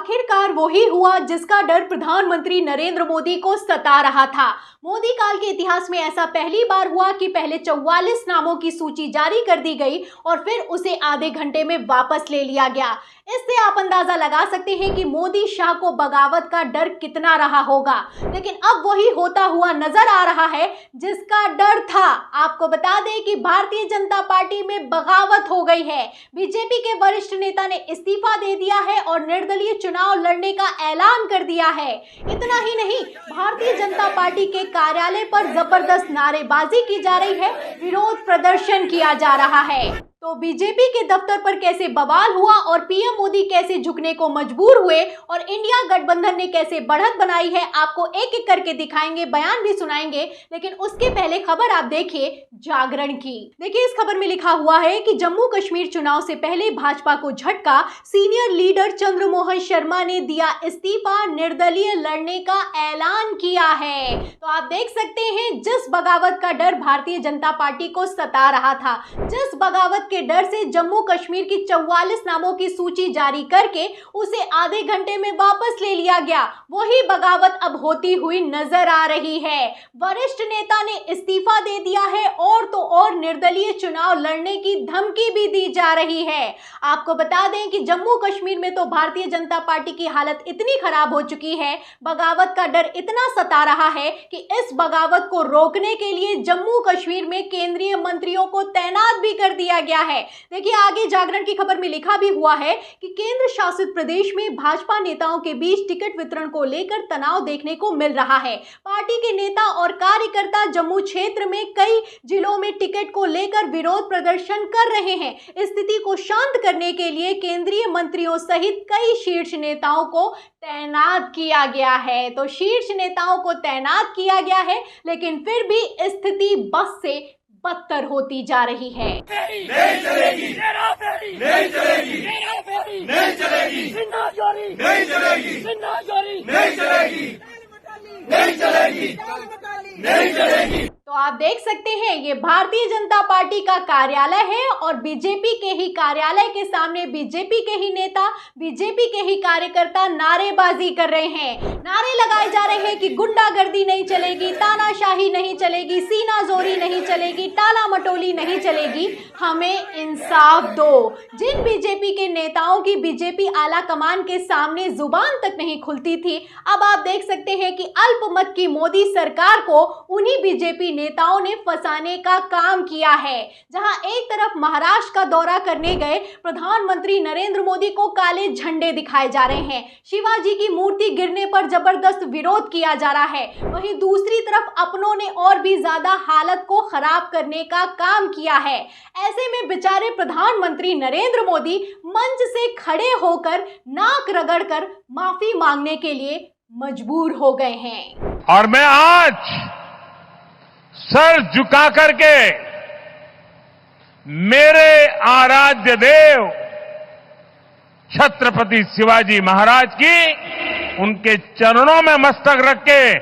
आखिरकार वही हुआ जिसका डर प्रधानमंत्री नरेंद्र मोदी को सता रहा था। मोदी काल के इतिहास में ऐसा पहली बार हुआ कि पहले 44 नामों की सूची जारी कर दी गई और फिर उसे आधे घंटे में वापस ले लिया गया। इससे आप अंदाजा लगा सकते हैं कि मोदी शाह को बगावत का डर कितना रहा होगा, लेकिन अब वही होता हुआ नजर आ रहा है जिसका डर था। आपको बता दें कि भारतीय जनता पार्टी में बगावत हो गई है। बीजेपी के वरिष्ठ नेता ने इस्तीफा दे दिया है और निर्दलीय चुनाव लड़ने का ऐलान कर दिया है। इतना ही नहीं, भारतीय जनता पार्टी के कार्यालय पर जबरदस्त नारेबाजी की जा रही है, विरोध प्रदर्शन किया जा रहा है। तो बीजेपी के दफ्तर पर कैसे बवाल हुआ और पीएम मोदी कैसे झुकने को मजबूर हुए और इंडिया गठबंधन ने कैसे बढ़त बनाई है, आपको एक एक करके दिखाएंगे, बयान भी सुनाएंगे। लेकिन उसके पहले खबर आप देखिए जागरण की। देखिए, इस खबर में लिखा हुआ है कि जम्मू कश्मीर चुनाव से पहले भाजपा को झटका, सीनियर लीडर चंद्रमोहन शर्मा ने दिया इस्तीफा, निर्दलीय लड़ने का ऐलान किया है। तो आप देख सकते हैं, जिस बगावत का डर भारतीय जनता पार्टी को सता रहा था, जिस बगावत के डर से जम्मू कश्मीर की 44 नामों की सूची जारी करके उसे आधे घंटे में वापस ले लिया गया, वही बगावत अब होती हुई नजर आ रही है। वरिष्ठ नेता ने इस्तीफा दे दिया है और तो और निर्दलीय चुनाव लड़ने की धमकी भी दी जा रही है। आपको बता दें कि जम्मू कश्मीर में तो भारतीय जनता पार्टी की हालत इतनी खराब हो चुकी है, बगावत का डर इतना सता रहा है कि इस बगावत को रोकने के लिए जम्मू कश्मीर में केंद्रीय मंत्रियों को तैनात भी कर दिया गया है। देखिए, आगे जागरण की खबर में लिखा भी हुआ है कि केंद्र शासित प्रदेश में भाजपा नेताओं के बीच टिकट वितरण को लेकर तनाव देखने को मिल रहा है। पार्टी के नेता और कार्यकर्ता जम्मू क्षेत्र में कई जिलों में टिकट को लेकर विरोध प्रदर्शन कर रहे हैं। स्थिति को शांत करने के लिए केंद्रीय मंत्रियों सहित कई शीर्ष नेताओं को तैनात किया गया है। तो शीर्ष नेताओं को तैनात किया गया है, लेकिन फिर भी स्थिति बस से बदतर होती जा रही है। नहीं चलेगी, नहीं चलेगी, नहीं चलेगी, नहीं चलेगी, नहीं चलेगी, नहीं चलेगी, नहीं चलेगी। तो आप देख सकते हैं, ये भारतीय जनता पार्टी का कार्यालय है और बीजेपी के ही कार्यालय के सामने बीजेपी के ही नेता, बीजेपी के ही कार्यकर्ता नारेबाजी कर रहे हैं। नारे लगाए जा रहे हैं कि गुंडागर्दी नहीं चलेगी, तानाशाही नहीं चलेगी, सीनाजोरी नहीं चलेगी, टाला मटोली नहीं चलेगी, हमें इंसाफ दो। जिन बीजेपी के नेताओं की बीजेपी आला कमान के सामने जुबान तक नहीं खुलती थी, अब आप देख सकते हैं कि अल्पमत की मोदी सरकार को उन्हीं बीजेपी नेताओं ने फंसाने का काम किया है। जहां एक तरफ महाराष्ट्र का दौरा करने गए प्रधानमंत्री नरेंद्र मोदी को काले झंडे दिखाए जा रहे हैं, शिवाजी की मूर्ति गिरने पर जबरदस्त विरोध किया जा रहा है, वहीं दूसरी तरफ अपनों ने और भी ज्यादा हालत को खराब करने का काम किया है। ऐसे में बेचारे प्रधानमंत्री नरेंद्र मोदी मंच से खड़े होकर नाक रगड़कर माफी मांगने के लिए मजबूर हो गए हैं। और मैं आज सर झुका करके मेरे आराध्य देव छत्रपति शिवाजी महाराज की उनके चरणों में मस्तक रख के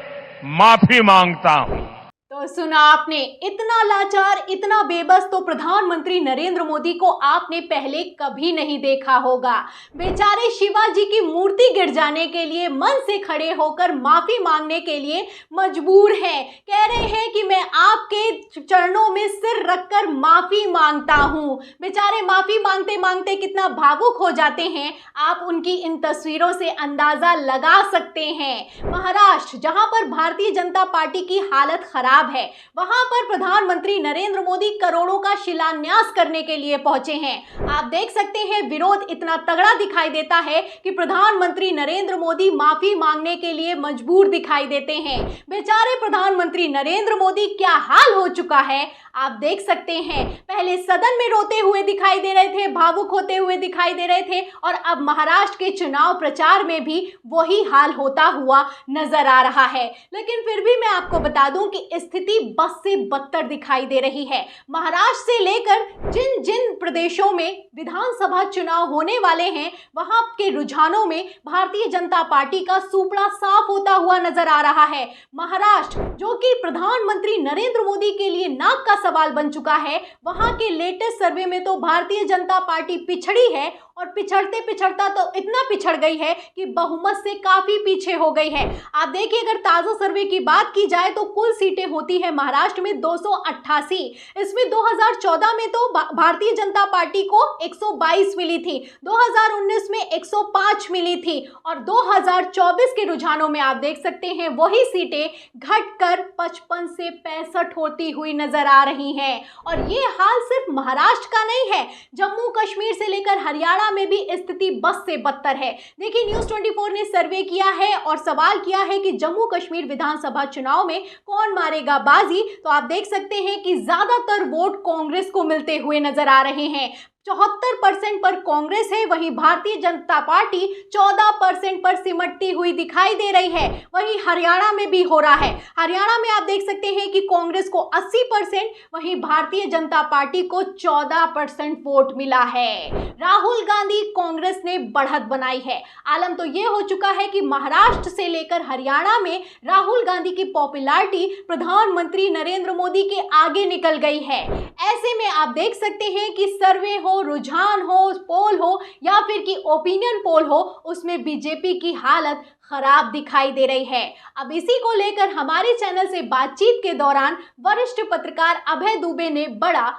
माफी मांगता हूं। तो सुना आपने, इतना लाचार, इतना बेबस तो प्रधानमंत्री नरेंद्र मोदी को आपने पहले कभी नहीं देखा होगा। बेचारे शिवाजी की मूर्ति गिर जाने के लिए मन से खड़े होकर माफी मांगने के लिए मजबूर हैं। कह रहे हैं कि मैं आपके चरणों में सिर रखकर माफी मांगता हूं। बेचारे माफी मांगते मांगते कितना भावुक हो जाते हैं, आप उनकी इन तस्वीरों से अंदाजा लगा सकते हैं। महाराष्ट्र, जहां पर भारतीय जनता पार्टी की हालत खराब है, वहां पर प्रधानमंत्री नरेंद्र मोदी करोड़ों का शिलान्यास करने के लिए पहुंचे हैं। आप देख सकते हैं, विरोध इतना तगड़ा दिखाई देता है कि प्रधानमंत्री नरेंद्र मोदी माफी मांगने के लिए मजबूर दिखाई देते हैं। बेचारे प्रधानमंत्री नरेंद्र मोदी क्या हाल हो चुका है आप देख सकते हैं। पहले सदन में रोते हुए दिखाई दे रहे थे, भावुक होते हुए दिखाई दे रहे थे, और अब महाराष्ट्र के चुनाव प्रचार में भी वही हाल होता हुआ नजर आ रहा है। लेकिन फिर भी मैं आपको बता दूं कि स्थिति बस से बदतर दिखाई दे रही है। महाराष्ट्र से लेकर जिन जिन प्रदेशों में विधानसभा चुनाव होने वाले हैं, वहां के रुझानों में भारतीय जनता पार्टी का सुपड़ा साफ होता हुआ नजर आ रहा है। महाराष्ट्र, जो कि प्रधानमंत्री नरेंद्र मोदी के लिए नाक का सवाल बन चुका है, वहां के लेटेस्ट सर्वे में तो भारतीय जनता पार्टी पिछड़ी है और पिछड़ते पिछड़ता तो इतना पिछड़ गई है कि बहुमत से काफी पीछे हो गई है। आप देखिए, अगर ताजा सर्वे की बात की जाए तो कुल सीटें होती है महाराष्ट्र में 288। इसमें 2014 में तो भारतीय जनता पार्टी को 122 मिली थी, 2019 में 105 मिली थी और 2024 के रुझानों में आप देख सकते हैं वही सीटें घटकर 55 से 65 होती हुई नजर आ रही हैं। और ये हाल सिर्फ महाराष्ट्र का नहीं है, जम्मू कश्मीर से लेकर हरियाणा में भी स्थिति बस से बदतर है। देखिए, न्यूज़ 24 ने सर्वे किया है और सवाल किया है कि जम्मू कश्मीर विधानसभा चुनाव में कौन मारेगा बाजी, तो आप देख सकते हैं कि ज्यादातर वोट कांग्रेस को मिलते हुए नजर आ रहे हैं। 74% पर कांग्रेस है, वहीं भारतीय जनता पार्टी 14% पर सिमटती हुई दिखाई दे रही है। वहीं हरियाणा में भी हो रहा है। हरियाणा में आप देख सकते हैं कि कांग्रेस को 80%, वहीं भारतीय जनता पार्टी को 14% वोट मिला है। राहुल गांधी कांग्रेस ने बढ़त बनाई है। आलम तो ये हो चुका है कि महाराष्ट्र से लेकर हरियाणा में राहुल गांधी की पॉपुलैरिटी प्रधानमंत्री नरेंद्र मोदी के आगे निकल गई है। ऐसे में आप देख सकते हैं कि सर्वे हो, रुझान हो, पोल हो या फिर कि ओपिनियन पोल हो, उसमें बीजेपी की हालत खराब दिखाई दे रही है। अब इसी को लेकर हमारे चैनल से बातचीत के दौरान वरिष्ठ पत्रकार अभय दुबे ने बड़ा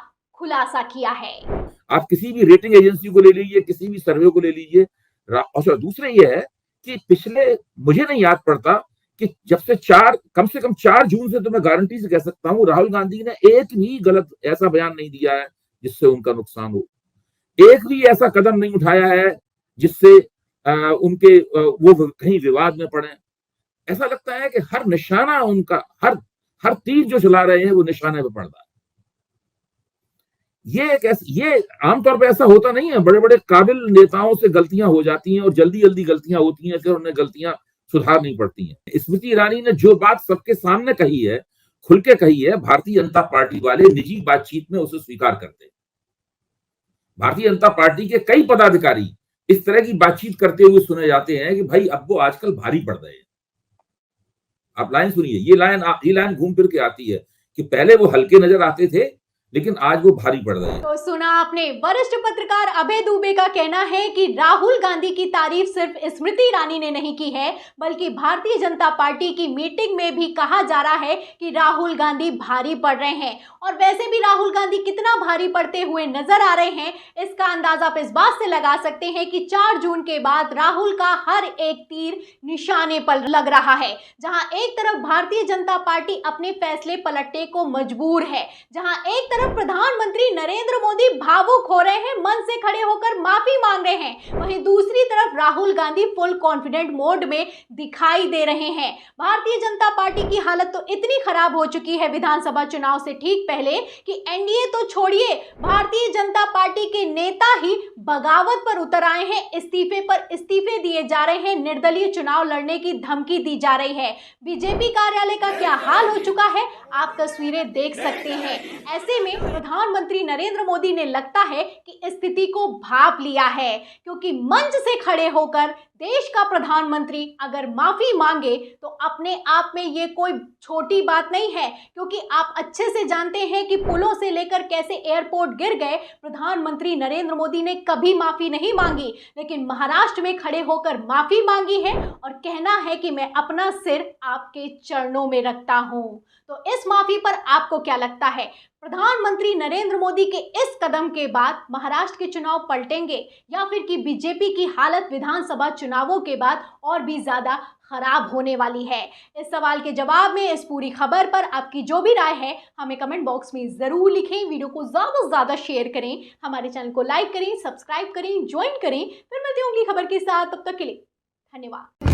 खुलासा किया है। आप किसी भी रेटिंग एजेंसी को ले लीजिए, किसी भी सर्वे को ले लीजिए, और दूसरा ये है कि पिछले, मुझे नहीं याद पड़ता कि जब से कम 4 जून से तो मैं गारंटी से कह सकता हूं, राहुल गांधी ने एक भी गलत ऐसा बयान नहीं दिया है जिससे उनका नुकसान हो। एक भी ऐसा कदम नहीं उठाया है जिससे उनके वो कहीं विवाद में पड़े। ऐसा लगता है कि हर निशाना उनका, हर तीर जो चला रहे हैं वो निशाने पे पड़ रहा है। ये आमतौर पे ऐसा होता नहीं है। बड़े बड़े काबिल नेताओं से गलतियां हो जाती हैं और जल्दी जल्दी गलतियां होती हैं, फिर उन्हें गलतियां सुधारनी पड़ती हैं। स्मृति ईरानी ने जो बात सबके सामने कही है, खुल के कही है, भारतीय जनता पार्टी वाले निजी बातचीत में उसे स्वीकार करते हैं। भारतीय जनता पार्टी के कई पदाधिकारी इस तरह की बातचीत करते हुए सुने जाते हैं कि भाई अब वो आजकल भारी पड़ रहे हैं। आप लाइन सुनिए, ये लाइन घूम फिर के आती है कि पहले वो हल्के नजर आते थे लेकिन आज वो भारी पड़ रहे हैं। तो सुना आपने, वरिष्ठ पत्रकार अभय दुबे का कहना है कि राहुल गांधी की तारीफ सिर्फ स्मृति ईरानी ने नहीं की है, बल्कि भारतीय जनता पार्टी की मीटिंग में भी कहा जा रहा है कि राहुल गांधी भारी पड़ रहे हैं। और वैसे भी राहुल गांधी कितना भारी पड़ते हुए नजर आ रहे हैं, इसका अंदाजा आप इस बात से लगा सकते हैं कि 4 जून के बाद राहुल का हर एक तीर निशाने पर लग रहा है। जहां एक तरफ भारतीय जनता पार्टी अपने फैसले पलटने को मजबूर है, जहां एक तरफ प्रधानमंत्री नरेंद्र मोदी भावुक हो रहे हैं, मन से खड़े होकर माफी मांग रहे हैं, वहीं दूसरी तरफ Rahul Gandhi full confident mode में दिखाई दे रहे हैं। भारतीय जनता पार्टी की हालत तो इतनी खराब हो चुकी है विधानसभा चुनाव से ठीक पहले कि एनडीए तो छोड़िए, भारतीय जनता पार्टी के नेता ही बगावत पर उतर आए हैं। इस्तीफे पर इस्तीफे दिए जा रहे हैं, निर्दलीय चुनाव लड़ने की धमकी दी जा रही है। बीजेपी कार्यालय का क्या हाल हो चुका है, आप तस्वीरें देख सकते हैं। ऐसे में प्रधानमंत्री नरेंद्र मोदी ने लगता है कि स्थिति को भांप लिया है, क्योंकि मंच से खड़े होकर देश का प्रधानमंत्री अगर माफी मांगे तो अपने आप में ये कोई छोटी बात नहीं है, क्योंकि आप अच्छे से जानते हैं कि पुलों से लेकर कैसे एयरपोर्ट गिर गए, प्रधानमंत्री नरेंद्र मोदी ने कभी माफी नहीं मांगी, लेकिन महाराष्ट्र में खड़े होकर माफी मांगी है और कहना है कि मैं अपना सिर आपके चरणों में रखता हूं। तो इस माफी पर आपको क्या लगता है? प्रधानमंत्री नरेंद्र मोदी के इस कदम के बाद महाराष्ट्र के चुनाव पलटेंगे या फिर कि बीजेपी की हालत विधानसभा चुनावों के बाद और भी ज्यादा खराब होने वाली है? इस सवाल के जवाब में, इस पूरी खबर पर आपकी जो भी राय है हमें कमेंट बॉक्स में जरूर लिखें। वीडियो को ज्यादा से ज्यादा शेयर करें, हमारे चैनल को लाइक करें, सब्सक्राइब करें, ज्वाइन करें। फिर मिलते हैं अगली खबर के साथ, तब तक के लिए धन्यवाद।